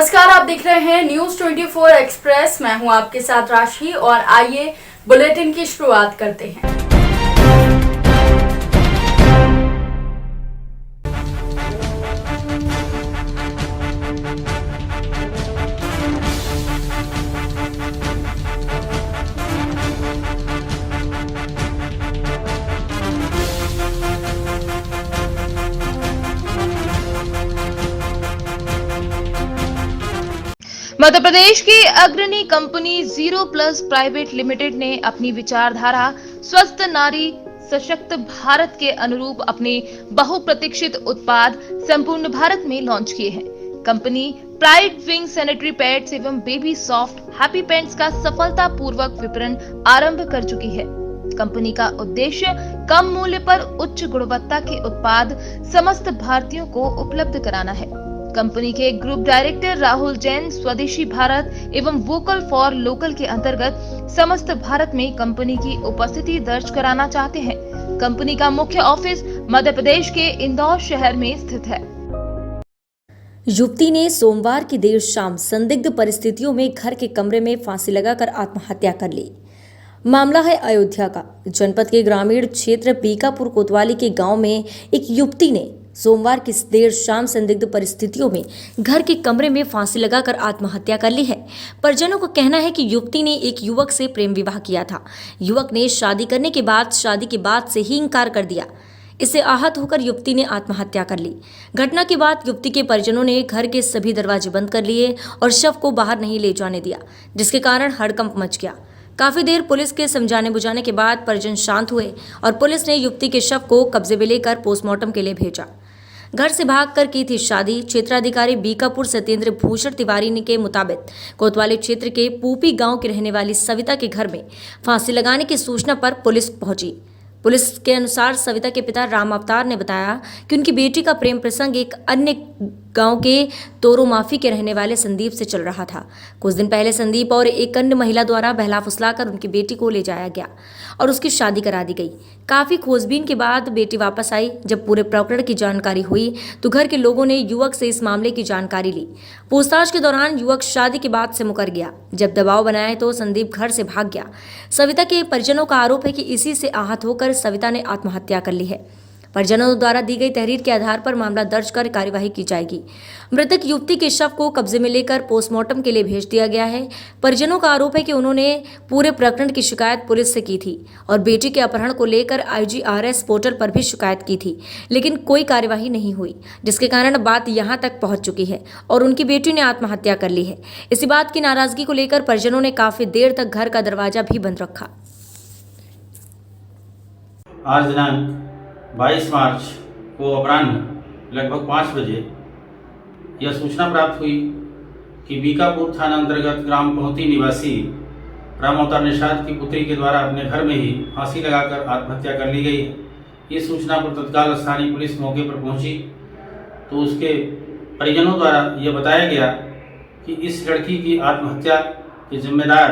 नमस्कार, आप देख रहे हैं न्यूज 24 एक्सप्रेस। मैं हूं आपके साथ राशि और आइए बुलेटिन की शुरुआत करते हैं। मध्य प्रदेश की अग्रणी company zero plus private limited ने अपनी विचारधारा स्वस्थ नारी सशक्त भारत के अनुरूप अपने बहुप्रतीक्षित उत्पाद संपूर्ण भारत में लॉन्च किए हैं। Company pride wing sanitary pads एवं बेबी सॉफ्ट हैप्पी पैंट्स का सफलतापूर्वक विपणन आरंभ कर चुकी है। कंपनी का उद्देश्य कम मूल्य पर उच्च गुणवत्ता के उत्पाद समस्त भारतीयों को उपलब्ध कराना है। कंपनी के ग्रुप डायरेक्टर राहुल जैन स्वदेशी भारत एवं वोकल फॉर लोकल के अंतर्गत समस्त भारत में कंपनी की उपस्थिति दर्ज कराना चाहते हैं। कंपनी का मुख्य ऑफिस मध्य प्रदेश के इंदौर शहर में स्थित है। युवती ने सोमवार की देर शाम संदिग्ध परिस्थितियों में घर के कमरे में फांसी लगाकर आत्महत्या कर ली। मामला है अयोध्या का। जनपद के ग्रामीण क्षेत्र बीकापुर कोतवाली के गांव में एक युवती ने सोमवार की देर शाम संदिग्ध परिस्थितियों में घर के कमरे में फांसी लगाकर आत्महत्या कर ली है। परिजनों का कहना है कि युवती ने एक युवक से प्रेम विवाह किया था। युवक ने शादी करने के बाद से ही इनकार कर दिया। इससे आहत होकर युवती ने आत्महत्या कर ली। घटना के बाद युवती के परिजनों ने घर के सभी दरवाजे बंद कर लिए और शव को बाहर नहीं ले जाने दिया, जिसके कारण हड़कंप मच गया। काफी देर पुलिस के समझाने बुझाने के बाद परिजन शांत हुए और पुलिस ने युवती के शव को कब्जे में लेकर पोस्टमार्टम के लिए भेजा। घर से भागकर की थी शादी। क्षेत्राधिकारी बीकापुर सत्येंद्र भूषण तिवारी के मुताबिक कोतवाली क्षेत्र के पूपी गांव की रहने वाली सविता के घर में फांसी लगाने की सूचना पर पुलिस पहुंची। पुलिस के अनुसार सविता के पिता राम अवतार ने बताया कि उनकी बेटी का प्रेम प्रसंग एक अन्य गांव के तोरो माफी के रहने वाले संदीप से चल रहा था। कुछ दिन पहले संदीप और एक अन्य महिला द्वारा बहला फुसलाकर उनकी बेटी को ले जाया गया और उसकी शादी करा दी गई। काफी खोजबीन के बाद बेटी वापस आई। जब पूरे प्रकरण की जानकारी हुई तो घर के लोगों ने युवक से इस मामले की जानकारी ली। पूछताछ के दौरान युवक शादी के बाद से मुकर गया। जब दबाव बनाए तो संदीप घर से भाग गया। सविता के परिजनों का आरोप है कि इसी से आहत होकर सविता ने आत्महत्या कर ली है। परिजनों द्वारा दी गई तहरीर के आधार पर मामला दर्ज कर कार्यवाही की जाएगी। मृतक युवती के शव को कब्जे में लेकर पोस्टमार्टम के लिए भेज दिया गया है। परिजनों का आरोप है कि उन्होंने पूरे प्रकरण की शिकायत पुलिस से की थी और बेटी के अपहरण को लेकर IGRS पोर्टल पर भी शिकायत की थी, लेकिन कोई कार्यवाही नहीं हुई, जिसके कारण बात यहां तक पहुंच चुकी है और उनकी बेटी ने आत्महत्या कर ली है। इसी बात की नाराजगी को लेकर परिजनों ने काफी देर तक घर का दरवाजा भी बंद रखा। आज दिनांक 22 मार्च को अपराह्न लगभग 5 बजे यह सूचना प्राप्त हुई कि बीकापुर थाना अंतर्गत ग्राम पहुंती निवासी राम अवतार निषाद की पुत्री के द्वारा अपने घर में ही फांसी लगाकर आत्महत्या कर ली गई है। इस सूचना पर तत्काल स्थानीय पुलिस मौके पर पहुंची तो उसके परिजनों द्वारा यह बताया गया कि इस लड़की की आत्महत्या के जिम्मेदार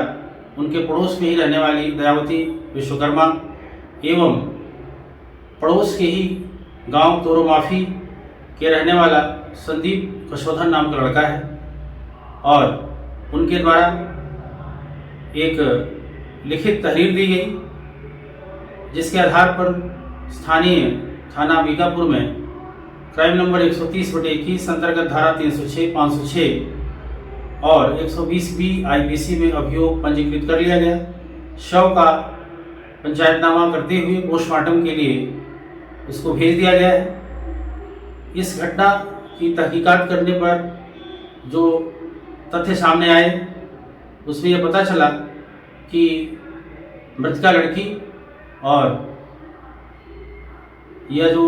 उनके पड़ोस में ही रहने वाली दयावती विश्वकर्मा एवं पड़ोस के ही गांव तोरो माफी के रहने वाला संदीप कशोधन नाम का लड़का है और उनके द्वारा एक लिखित तहरीर दी गई, जिसके आधार पर स्थानीय थाना बीकापुर में क्राइम नंबर 130/21 अंतर्गत धारा 306, 506 और 120B IPC में अभियोग पंजीकृत कर लिया गया। शव का पंचायतनामा करते हुए पोस्टमार्टम के लिए उसको भेज दिया गया है। इस घटना की तहकीकात करने पर जो तथ्य सामने आए उसमें यह पता चला कि मृतका लड़की और यह जो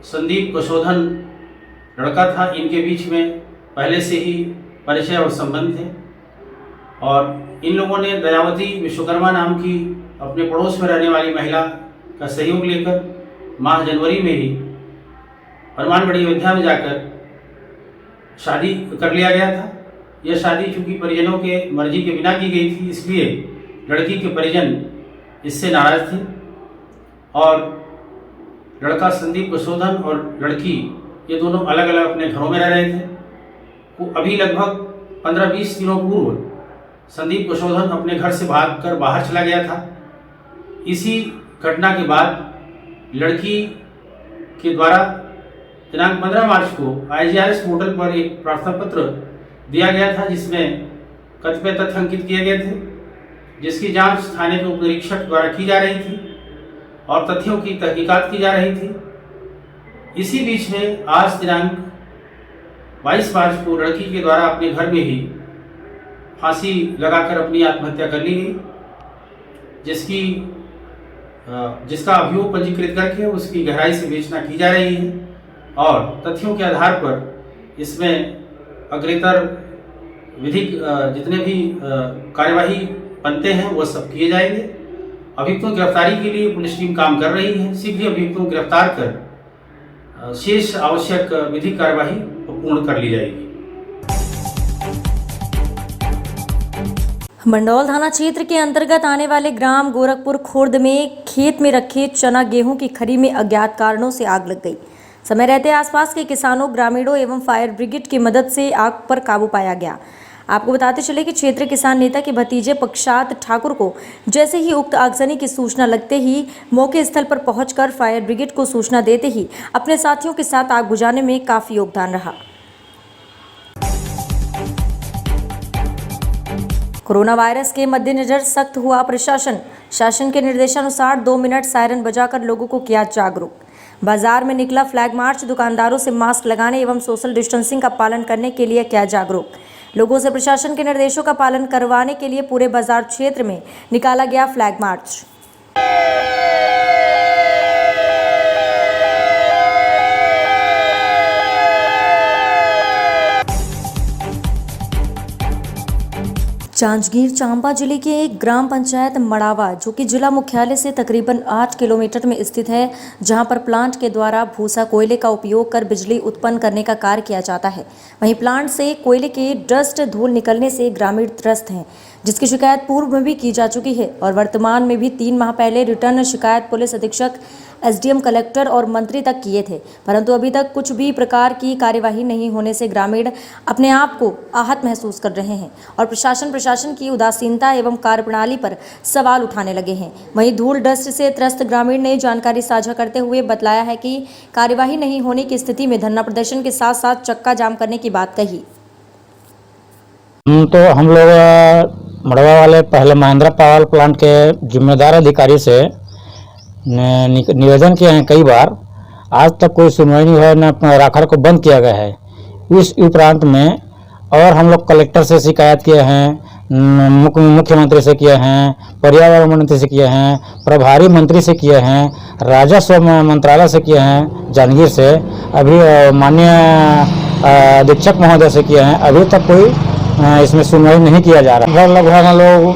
संदीप कशोधन लड़का था, इनके बीच में पहले से ही परिचय और संबंध थे और इन लोगों ने दयावती विश्वकर्मा नाम की अपने पड़ोस में रहने वाली महिला का सहयोग लेकर माह जनवरी में ही हनुमानगढ़ी अयोध्या में जाकर शादी कर लिया गया था। यह शादी चूंकि परिजनों के मर्जी के बिना की गई थी, इसलिए लड़की के परिजन इससे नाराज थे और लड़का संदीप कशोधन और लड़की ये दोनों अलग अलग अपने घरों में रह रहे थे। वो अभी लगभग 15-20 दिनों पूर्व संदीप कुशोधन अपने घर से भागकर बाहर चला गया था। इसी घटना के बाद लड़की के द्वारा दिनांक 15 मार्च को IGRS पोर्टल पर एक प्रार्थना पत्र दिया गया था, जिसमें कतिपय तथ्य अंकित किए गए थे, जिसकी जांच थाने के उप निरीक्षक द्वारा की जा रही थी और तथ्यों की तहकीकात की जा रही थी। इसी बीच में आज दिनांक 22 मार्च को लड़की के द्वारा अपने घर में ही फांसी लगाकर अपनी आत्महत्या कर ली गई, जिसका अभियोग पंजीकृत करके उसकी गहराई से विवेचना की जा रही है और तथ्यों के आधार पर इसमें अग्रेतर विधिक जितने भी कार्यवाही बनते हैं वो सब किए जाएंगे। अभियुक्तों की गिरफ्तारी के लिए पुलिस टीम काम कर रही है। शीघ्र ही अभियुक्तों को गिरफ्तार कर शेष आवश्यक विधिक कार्यवाही पूर्ण कर ली जाएगी। मंडौल थाना क्षेत्र के अंतर्गत आने वाले ग्राम गोरखपुर खुर्द में खेत में रखे चना गेहूं की खरी में अज्ञात कारणों से आग लग गई। समय रहते आसपास के किसानों, ग्रामीणों एवं फायर ब्रिगेड की मदद से आग पर काबू पाया गया। आपको बताते चले कि क्षेत्रीय किसान नेता के भतीजे पक्षात ठाकुर को जैसे ही उक्त आगजनी की सूचना लगते ही मौके स्थल पर पहुंचकर फायर ब्रिगेड को सूचना देते ही अपने साथियों के साथ आग बुझाने में काफी योगदान रहा। कोरोना वायरस के मद्देनजर सख्त हुआ प्रशासन। शासन के निर्देशानुसार 2 मिनट सायरन बजाकर लोगों को किया जागरूक। बाजार में निकला फ्लैग मार्च। दुकानदारों से मास्क लगाने एवं सोशल डिस्टेंसिंग का पालन करने के लिए किया जागरूक। लोगों से प्रशासन के निर्देशों का पालन करवाने के लिए पूरे बाजार क्षेत्र में निकाला गया फ्लैग मार्च। जांजगीर चांपा जिले के एक ग्राम पंचायत मड़ावा, जो कि जिला मुख्यालय से तकरीबन 8 किलोमीटर में स्थित है, जहां पर प्लांट के द्वारा भूसा कोयले का उपयोग कर बिजली उत्पन्न करने का कार्य किया जाता है। वहीं प्लांट से कोयले के डस्ट धूल निकलने से ग्रामीण त्रस्त हैं, जिसकी शिकायत पूर्व में भी की जा चुकी है और वर्तमान में भी 3 माह पहले रिटर्न शिकायत पुलिस अधीक्षक, SDM, कलेक्टर और मंत्री तक किए थे, परंतु अभी तक कुछ भी प्रकार की कार्यवाही नहीं होने से ग्रामीण अपने आप को आहत महसूस कर रहे हैं और प्रशासन की उदासीनता एवं कार्यप्रणाली पर सवाल उठाने लगे हैं। वहीं धूल डस्ट से त्रस्त ग्रामीण ने जानकारी साझा करते हुए बतलाया है कि कार्यवाही नहीं होने की स्थिति में धरना प्रदर्शन के साथ साथ चक्का जाम करने की बात कही। तो हम लोग मड़वा वाले पहले महिंद्रा पावर प्लांट के जिम्मेदार अधिकारी से निवेदन किए हैं कई बार, आज तक कोई सुनवाई नहीं है, न राखड़ को बंद किया गया है। इस उपरांत में और हम लोग कलेक्टर से शिकायत किए हैं, मुख्यमंत्री से किए हैं, पर्यावरण मंत्री से किए हैं, प्रभारी मंत्री से किए हैं, राजस्व मंत्रालय से किए हैं, जांजगीर से अभी माननीय अधीक्षक महोदय से किए हैं। अभी तक कोई इसमें सुनवाई नहीं किया जा रहा। लगभग हम लोग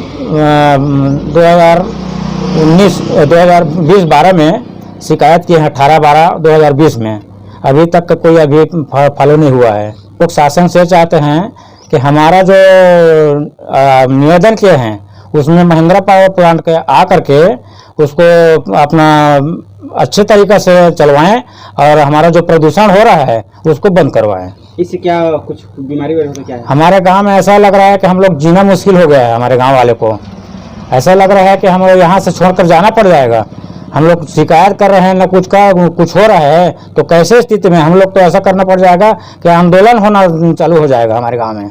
2020-12 में शिकायत किए हैं, 18-12-2020 में। अभी तक कोई अभी फॉलो नहीं हुआ है। लोग शासन से चाहते हैं कि हमारा जो निवेदन किए हैं उसमें महिंद्रा पावर प्लांट के आकर के उसको अपना अच्छे तरीक़े से चलवाएं और हमारा जो प्रदूषण हो रहा है उसको बंद करवाएं। इससे क्या कुछ बीमारी वगैरह क्या है? हमारे गांव में ऐसा लग रहा है कि हम लोग जीना मुश्किल हो गया है। हमारे गांव वाले को ऐसा लग रहा है कि हम लोग यहाँ से छोड़कर जाना पड़ जाएगा। हम लोग शिकायत कर रहे हैं, न कुछ हो रहा है, तो कैसे स्थिति में हम लोग तो ऐसा करना पड़ जाएगा कि आंदोलन होना चालू हो जाएगा हमारे गांव में।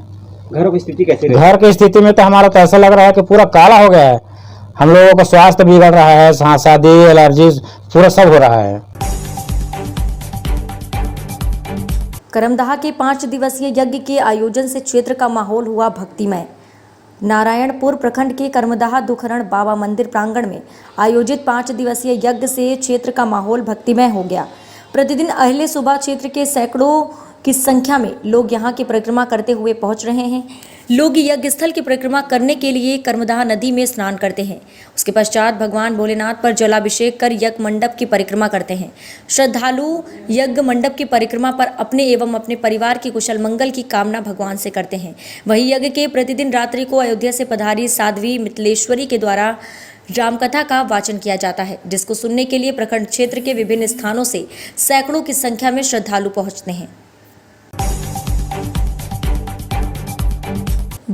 घरों की स्थिति कैसे? घर की स्थिति में तो हमारा तो ऐसा लग रहा है कि पूरा काला हो गया है। हम लोगों का स्वास्थ्य बिगड़ रहा है, सांसादी, एलर्जी पूरा सब हो रहा है। करमदाह के 5 दिवसीय यज्ञ के आयोजन से क्षेत्र का माहौल हुआ भक्तिमय। नारायणपुर प्रखंड के करमदाह दुखरण बाबा मंदिर प्रांगण में आयोजित 5 दिवसीय यज्ञ से क्षेत्र का माहौल भक्तिमय हो गया। प्रतिदिन अहले सुबह क्षेत्र के सैकड़ों की संख्या में लोग यहां की परिक्रमा करते हुए पहुंच रहे हैं। लोग यज्ञ स्थल की परिक्रमा करने के लिए करमदाह नदी में स्नान करते हैं। उसके पश्चात भगवान भोलेनाथ पर जलाभिषेक कर यज्ञ मंडप की परिक्रमा करते हैं। श्रद्धालु यज्ञ मंडप की परिक्रमा पर अपने एवं अपने परिवार की कुशल मंगल की कामना भगवान से करते हैं। वहीं यज्ञ के प्रतिदिन रात्रि को अयोध्या से पधारी साध्वी मिथिलेश्वरी के द्वारा रामकथा का वाचन किया जाता है, जिसको सुनने के लिए प्रखंड क्षेत्र के विभिन्न स्थानों से सैकड़ों की संख्या में श्रद्धालु पहुंचते हैं।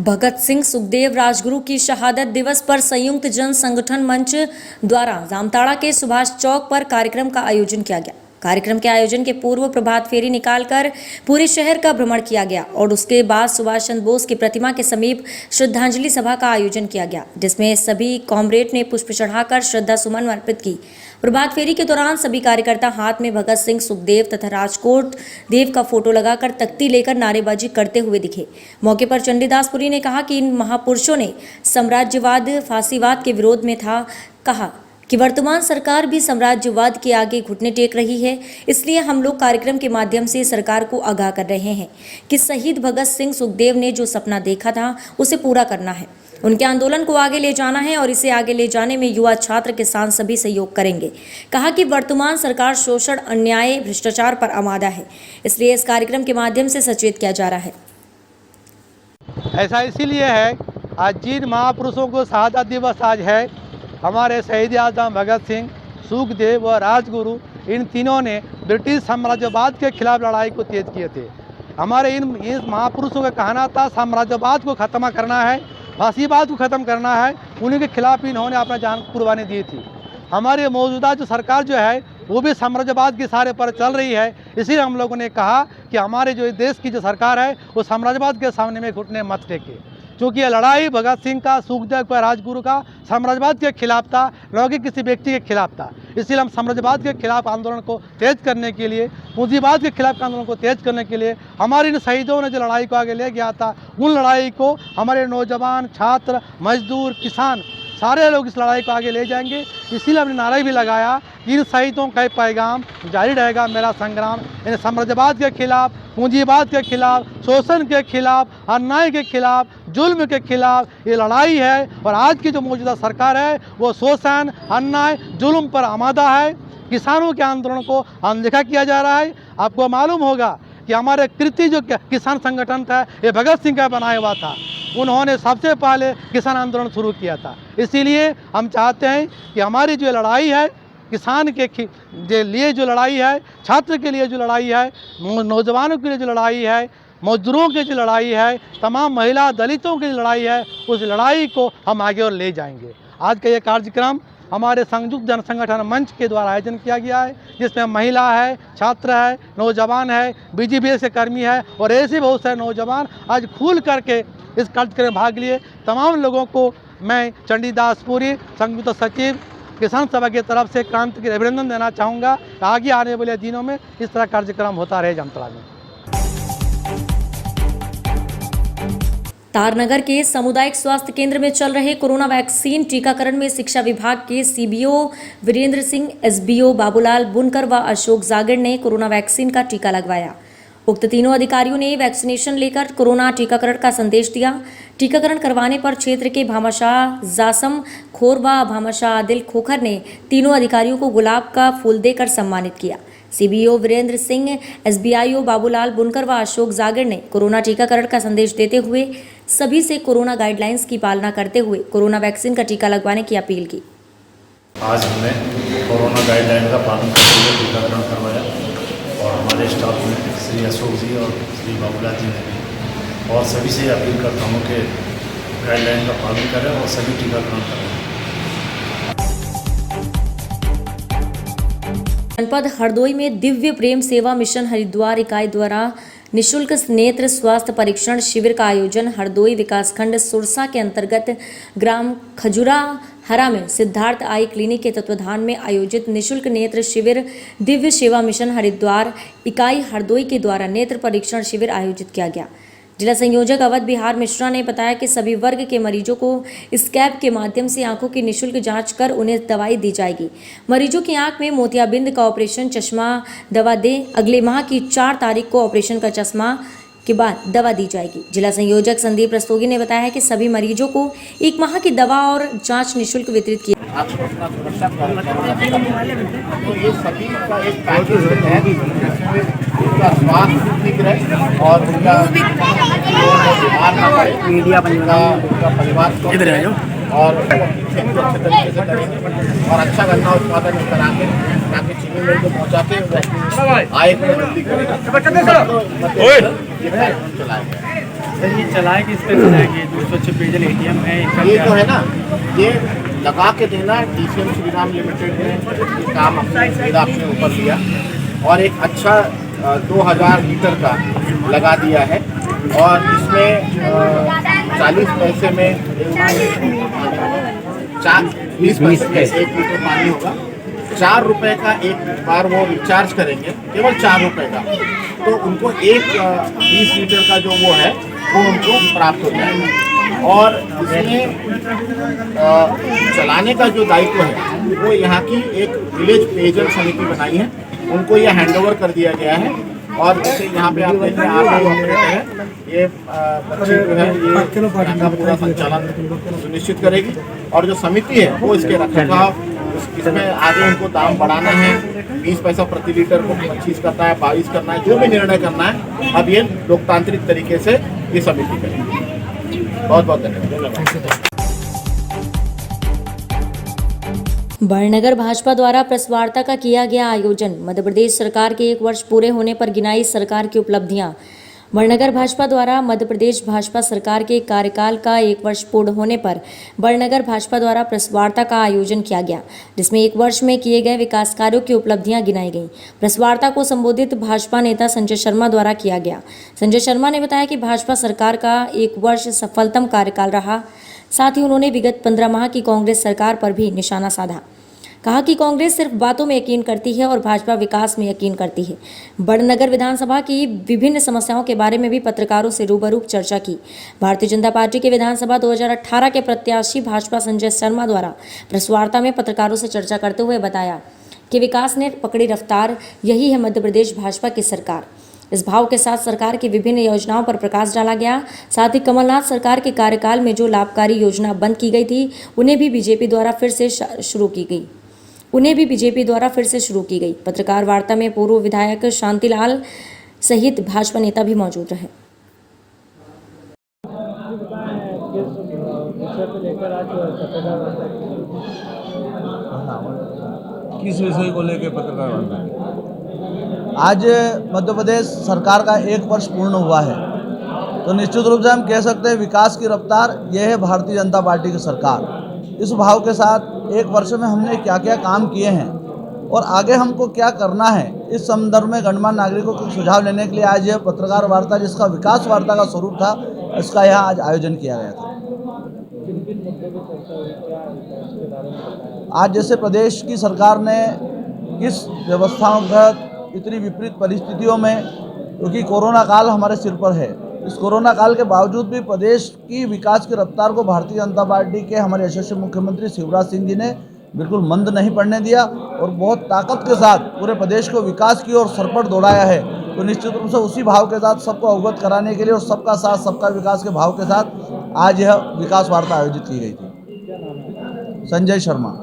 भगत सिंह सुखदेव राजगुरु की शहादत दिवस पर संयुक्त जन संगठन मंच द्वारा जामताड़ा के सुभाष चौक पर कार्यक्रम का आयोजन किया गया। कार्यक्रम के आयोजन के पूर्व प्रभात फेरी निकालकर पूरे शहर का भ्रमण किया गया और उसके बाद सुभाष चंद्र बोस की प्रतिमा के समीप श्रद्धांजलि सभा का आयोजन किया गया, जिसमें सभी कॉमरेड ने पुष्प चढ़ाकर श्रद्धा सुमन अर्पित की। प्रभात फेरी के दौरान सभी कार्यकर्ता हाथ में भगत सिंह सुखदेव तथा राजकोट देव का फोटो लगाकर तख्ती लेकर नारेबाजी करते हुए दिखे। मौके पर चंडीदासपुरी ने कहा कि इन महापुरुषों ने साम्राज्यवाद फांसीवाद के विरोध में था। कहा कि वर्तमान सरकार भी साम्राज्यवाद के आगे घुटने टेक रही है, इसलिए हम लोग कार्यक्रम के माध्यम से सरकार को आगाह कर रहे हैं कि शहीद भगत सिंह सुखदेव ने जो सपना देखा था उसे पूरा करना है। उनके आंदोलन को आगे ले जाना है और इसे आगे ले जाने में युवा छात्र किसान सभी सहयोग करेंगे। कहा कि वर्तमान सरकार शोषण, अन्याय, भ्रष्टाचार पर आमादा है, इसलिए इस कार्यक्रम के माध्यम से सचेत किया जा रहा है। ऐसा इसीलिए है, आज जिन महापुरुषों को शहादत दिवस आज है, हमारे शहीद आजम भगत सिंह, सुखदेव और राजगुरु, इन तीनों ने ब्रिटिश साम्राज्यवाद के खिलाफ लड़ाई को तेज किए थे। हमारे इन महापुरुषों का कहना था साम्राज्यवाद को ख़त्म करना है, फांसीवाद को ख़त्म करना है। उन्हीं के खिलाफ इन्होंने अपना जान कुर्बानी दी थी। हमारे मौजूदा जो सरकार जो है वो भी साम्राज्यवाद के सहारे पर चल रही है, इसीलिए हम लोगों ने कहा कि हमारे जो देश की जो सरकार है वो साम्राज्यवाद के सामने में घुटने मत टेके, क्योंकि ये लड़ाई भगत सिंह का, सुखदेव का, राजगुरु का साम्राज्यवाद के खिलाफ था, न कि किसी व्यक्ति के खिलाफ था। इसलिए हम साम्राज्यवाद के खिलाफ आंदोलन को तेज करने के लिए, पूंजीवाद के खिलाफ आंदोलन को तेज करने के लिए हमारे इन शहीदों ने जो लड़ाई को आगे ले गया था, उन लड़ाई को हमारे नौजवान, छात्र, मजदूर, किसान सारे लोग इस लड़ाई को आगे ले जाएंगे। इसीलिए हमने नारा भी लगाया, इन शहीदों का पैगाम जारी रहेगा मेरा संग्राम। इन साम्राज्यवाद के खिलाफ, पूंजीवाद के खिलाफ, शोषण के खिलाफ, अन्याय के खिलाफ, जुल्म के खिलाफ ये लड़ाई है। और आज की जो मौजूदा सरकार है वो शोषण, अन्याय, जुल्म पर आमादा है। किसानों के आंदोलन को अनदेखा किया जा रहा है। आपको मालूम होगा कि हमारे कृति जो किसान संगठन था ये भगत सिंह का बनाया हुआ था। उन्होंने सबसे पहले किसान आंदोलन शुरू किया था। इसीलिए हम चाहते हैं कि हमारी जो लड़ाई है, किसान के लिए जो लड़ाई है, छात्र के लिए जो लड़ाई है, नौजवानों के लिए जो लड़ाई है, मजदूरों की जो लड़ाई है, तमाम महिला दलितों की लड़ाई है, उस लड़ाई को हम आगे और ले जाएंगे। आज का ये कार्यक्रम हमारे संयुक्त जन संगठन मंच के द्वारा आयोजन किया गया है, जिसमें महिला है, छात्र है, नौजवान है, बीजीबीएस के कर्मी है और ऐसे बहुत सारे नौजवान आज खुल करके इस कार्यक्रम में भाग लिए। तमाम लोगों को मैं चंडीदासपुरी संयुक्त सचिव किसान सभा की तरफ से क्रांति के अभिनंदन देना चाहूँगा। आगे आने वाले दिनों में इस तरह कार्यक्रम होता रहे जामताड़ा में। तारनगर के सामुदायिक स्वास्थ्य केंद्र में चल रहे कोरोना वैक्सीन टीकाकरण में शिक्षा विभाग के सीबीओ वीरेंद्र सिंह, एसबीओ बाबूलाल बुनकर व अशोक जागड़ ने कोरोना वैक्सीन का टीका लगवाया। उक्त तीनों अधिकारियों ने वैक्सीनेशन लेकर कोरोना टीकाकरण का संदेश दिया। टीकाकरण करवाने पर क्षेत्र के भामाशाह जासम खोर व भामाशाह आदिल खोखर ने तीनों अधिकारियों को गुलाब का फूल देकर सम्मानित किया। सीबीओ वीरेंद्र सिंह, एसबीआईओ बाबूलाल बुनकर व अशोक जागड़ ने कोरोना टीकाकरण का संदेश देते हुए सभी से कोरोना गाइडलाइंस की पालना करते हुए कोरोना वैक्सीन का टीका लगवाने की अपील की। आज हमने कोरोना गाइडलाइन का पालन करते हुए टीकाकरण करवाया और हमारे स्टाफ में श्री अशोक जी और श्री बाबूलाल जी ने भी, और सभी से अपील करता हूँ कि गाइडलाइन का पालन करें और सभी टीकाकरण करें। जनपद हरदोई में दिव्य प्रेम सेवा मिशन हरिद्वार इकाई द्वारा निःशुल्क नेत्र स्वास्थ्य परीक्षण शिविर का आयोजन हरदोई विकासखंड सुरसा के अंतर्गत ग्राम खजुरा हरा में सिद्धार्थ आई क्लिनिक के तत्वाधान में आयोजित निःशुल्क नेत्र शिविर दिव्य सेवा मिशन हरिद्वार इकाई हरदोई के द्वारा नेत्र परीक्षण शिविर आयोजित किया गया। जिला संयोजक अवध बिहार मिश्रा ने बताया कि सभी वर्ग के मरीजों को इस कैंप के माध्यम से आंखों की निःशुल्क जांच कर उन्हें दवाई दी जाएगी। मरीजों की आंख में मोतियाबिंद का ऑपरेशन, चश्मा दवा दें। अगले माह की 4 तारीख को ऑपरेशन का चश्मा के बाद दवा दी जाएगी। जिला संयोजक संदीप रस्तोगी ने बताया कि सभी मरीजों को 1 माह की दवा और जांच निःशुल्क वितरित की। तो ये सभी का एक पैकेज है, उनका स्वास्थ्य ठीक रहे और उनका मीडिया उनका परिवार को और अच्छे तरीके से करेंगे और अच्छा गन्ना उत्पादन करा के ताकि चीनी मिल को पहुँचा के आय को वृद्धि करेगा। ये कार्यक्रम चलाया गया। सर ये चलाए किस तरह से जाएंगे? जो स्वच्छ पेयजल ATM है इनका ये क्या जो है ना, ये लगा के देना DCM श्रीराम लिमिटेड ने ये काम अपने ऊपर लिया और एक अच्छा 2000 लीटर का लगा दिया है और इसमें 40 पैसे में 20 पैसे में 1 लीटर पानी होगा। 4 रुपए का एक बार वो रिचार्ज करेंगे, केवल 4 रुपए का, तो उनको एक 20 लीटर का जो वो है वो उनको प्राप्त हो जाएगा। और इसमें चलाने का जो दायित्व है वो यहाँ की एक विलेज पेयजल समिति बनाई है, उनको ये हैंडओवर कर दिया गया है। और जैसे यहाँ पे आप देख रहे हैं, आप ऑपरेटर है, ये बच्ची जो है ये यहाँ का पूरा संचालन सुनिश्चित करेगी और जो समिति है वो इसके रखरखाव, इसमें आगे इनको दाम बढ़ाना है, 20 पैसा प्रति लीटर को 25 करना है, 22 करना है, जो भी निर्णय करना है अब ये लोकतांत्रिक तरीके से ये समिति करेगी। बहुत बहुत धन्यवाद। बड़नगर भाजपा द्वारा प्रेस वार्ता का किया गया आयोजन। मध्य प्रदेश सरकार के 1 वर्ष पूरे होने पर गिनाई सरकार की उपलब्धियां। बड़नगर भाजपा द्वारा मध्य प्रदेश भाजपा सरकार के कार्यकाल का 1 वर्ष पूर्ण होने पर बड़नगर भाजपा द्वारा प्रेस वार्ता का आयोजन किया गया, जिसमें 1 वर्ष में किए गए विकास कार्यों की उपलब्धियां गिनाई गईं। प्रेस वार्ता को संबोधित भाजपा नेता संजय शर्मा द्वारा किया गया। संजय शर्मा ने बताया कि भाजपा सरकार का 1 वर्ष सफलतम कार्यकाल रहा। साथ ही उन्होंने विगत 15 माह की कांग्रेस सरकार पर भी निशाना साधा। कहा कि कांग्रेस सिर्फ बातों में यकीन करती है और भाजपा विकास में यकीन करती है। बड़नगर विधानसभा की विभिन्न समस्याओं के बारे में भी पत्रकारों से रूबरू चर्चा की। भारतीय जनता पार्टी के विधानसभा 2018 के प्रत्याशी भाजपा संजय शर्मा द्वारा प्रेस वार्ता में पत्रकारों से चर्चा करते हुए बताया कि विकास ने पकड़ी रफ्तार, यही है मध्य प्रदेश भाजपा की सरकार। इस भाव के साथ सरकार की विभिन्न योजनाओं पर प्रकाश डाला गया। साथ ही कमलनाथ सरकार के कार्यकाल में जो लाभकारी योजना बंद की गई थी उन्हें भी बीजेपी द्वारा फिर से शुरू की गई। पत्रकार वार्ता में पूर्व विधायक शांतिलाल सहित भाजपा नेता भी मौजूद रहे। किस विषय को लेकर पत्रकार वार्ता? आज मध्य प्रदेश सरकार का 1 वर्ष पूर्ण हुआ है, तो निश्चित रूप से हम कह सकते हैं विकास की रफ्तार यह है भारतीय जनता पार्टी की सरकार। इस भाव के साथ 1 वर्ष में हमने क्या क्या काम किए हैं और आगे हमको क्या करना है, इस संदर्भ में गणमान्य नागरिकों के सुझाव लेने के लिए आज यह पत्रकार वार्ता, जिसका विकास वार्ता का स्वरूप था, इसका यहाँ आज आयोजन किया गया था। आज जैसे प्रदेश की सरकार ने किस व्यवस्थाओं का इतनी विपरीत परिस्थितियों में, क्योंकि कोरोना काल हमारे सिर पर है, इस कोरोना काल के बावजूद भी प्रदेश की विकास की रफ्तार को भारतीय जनता पार्टी के हमारे यशस्वी मुख्यमंत्री शिवराज सिंह जी ने बिल्कुल मंद नहीं पड़ने दिया और बहुत ताकत के साथ पूरे प्रदेश को विकास की ओर सरपट दौड़ाया है। तो निश्चित रूप से उसी भाव के साथ सबको अवगत कराने के लिए और सबका साथ सबका विकास के भाव के साथ आज यह विकास वार्ता आयोजित की गई थी। संजय शर्मा।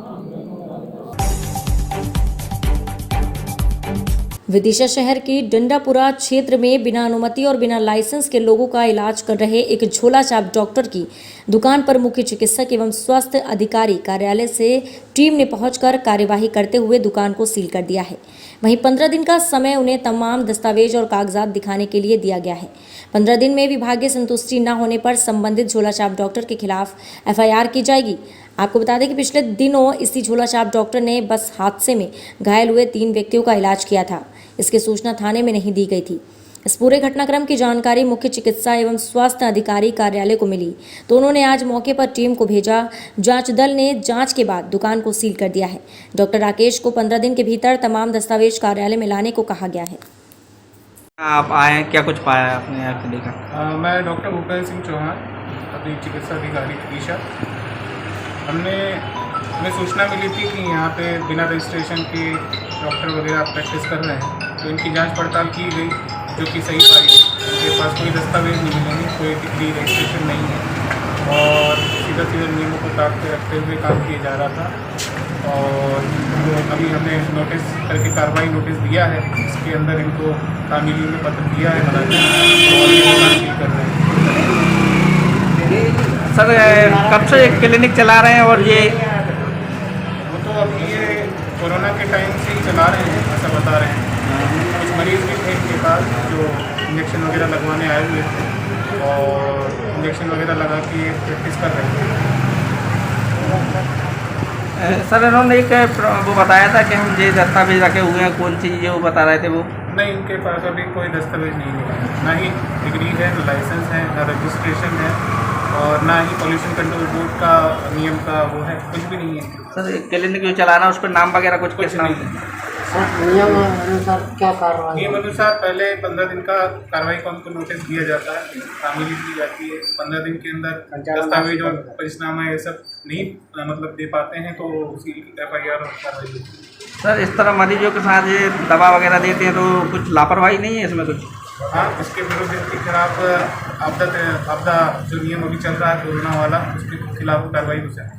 विदिशा शहर के डंडापुरा क्षेत्र में बिना अनुमति और बिना लाइसेंस के लोगों का इलाज कर रहे एक झोला छाप डॉक्टर की दुकान पर मुख्य चिकित्सक एवं स्वास्थ्य अधिकारी कार्यालय से टीम ने पहुंचकर कार्यवाही करते हुए दुकान को सील कर दिया है। वहीं 15 दिन का समय उन्हें तमाम दस्तावेज और कागजात दिखाने के लिए दिया गया है। 15 दिन में विभागीय संतुष्टि न होने पर संबंधित झोला छाप डॉक्टर के खिलाफ FIR की जाएगी। आपको बता दें कि पिछले दिनों इसी झोला छाप डॉक्टर ने बस हादसे में घायल हुए 3 व्यक्तियों का इलाज किया था। इसकी सूचना थाने में नहीं दी गई थी। इस पूरे घटनाक्रम की जानकारी मुख्य चिकित्सा एवं स्वास्थ्य अधिकारी कार्यालय को मिली, तो उन्होंने आज मौके पर टीम को भेजा। जांच दल ने जांच के बाद दुकान को सील कर दिया है। डॉक्टर राकेश को 15 दिन के भीतर तमाम दस्तावेज कार्यालय में लाने को कहा गया है। आप आए, क्या कुछ पाया आपने यहाँ पे देखा? मैं डॉक्टर भूपेंद्र सिंह चौहान, अपनी चिकित्सा अधिकारी विदिशा। हमें सूचना मिली थी कि यहाँ पे बिना रजिस्ट्रेशन के डॉक्टर वगैरह प्रैक्टिस कर रहे हैं, तो इनकी जांच पड़ताल की गई, जो कि सही पाई। इनके पास कोई दस्तावेज नहीं मिले, कोई डिग्री रजिस्ट्रेशन नहीं है और सीधा नियमों को ताक के रखते हुए काम किया जा रहा था। और अभी हमने नोटिस करके कार्रवाई नोटिस दिया है, इसके अंदर इनको तामीली में पत्र दिया है मना और ये काम कर रहे हैं। सर कब से क्लिनिक चला रहे हैं? और ये वो तो अभी ये कोरोना के टाइम से ही चला रहे हैं, ऐसा बता रहे हैं। कुछ मरीज़ भी थे इनके पास जो इंजेक्शन वगैरह लगवाने आए हुए थे, और इंजेक्शन वगैरह लगा के प्रैक्टिस कर रहे थे। सर इन्होंने एक वो बताया था कि हम ये दस्तावेज रखे हुए हैं, कौन सी चीज़ें वो बता रहे थे वो? नहीं, इनके पास अभी कोई दस्तावेज नहीं है, ना ही डिग्री है, ना लाइसेंस है, ना रजिस्ट्रेशन है और ना ही पॉल्यूशन कंट्रोल बोर्ड का नियम का वो है, कुछ भी नहीं है। सर क्लिनिक जो चलाना उस पर नाम वगैरह कुछ नहीं है। नियम अनुसार क्या कार्रवाई? नियम अनुसार पहले 15 दिन का कार्रवाई को हमको नोटिस दिया जाता है, तामीली दी जाती है। 15 दिन के अंदर दस्तावेज और पंचनामा ये सब नहीं मतलब दे पाते हैं तो उसी FIR और कार्रवाई होती है। सर इस तरह मरीजों के साथ ये दवा वगैरह देते हैं तो कुछ लापरवाही नहीं है इसमें कुछ? हाँ, इसके विरुद्ध इसके खिलाफ आपदा जो नियम अभी चल रहा है कोरोना वाला, उसके खिलाफ कार्रवाई हो जाए।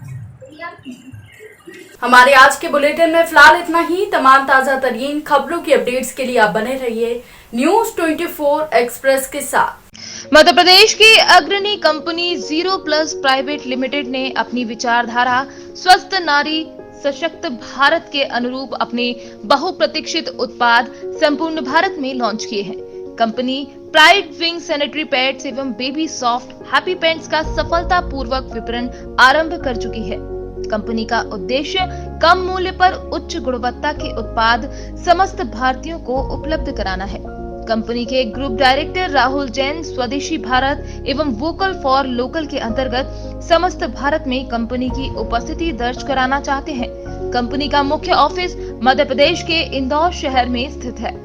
हमारे आज के बुलेटिन में फिलहाल इतना ही। तमाम ताजा तरीन खबरों की अपडेट्स के लिए आप बने रहिए न्यूज 24 एक्सप्रेस के साथ। मध्य प्रदेश की अग्रणी कंपनी 0+ प्राइवेट लिमिटेड ने अपनी विचारधारा स्वस्थ नारी सशक्त भारत के अनुरूप अपने बहुप्रतीक्षित उत्पाद संपूर्ण भारत में लॉन्च किए हैं। Company pride wing sanitary pads एवं बेबी सॉफ्ट हैप्पी पैंट्स का सफलतापूर्वक विपणन आरंभ कर चुकी है। कंपनी का उद्देश्य कम मूल्य पर उच्च गुणवत्ता के उत्पाद समस्त भारतीयों को उपलब्ध कराना है। कंपनी के ग्रुप डायरेक्टर राहुल जैन स्वदेशी भारत एवं वोकल फॉर लोकल के अंतर्गत समस्त भारत में कंपनी की उपस्थिति दर्ज कराना चाहते हैं। कंपनी का मुख्य ऑफिस मध्य प्रदेश के इंदौर शहर में स्थित है।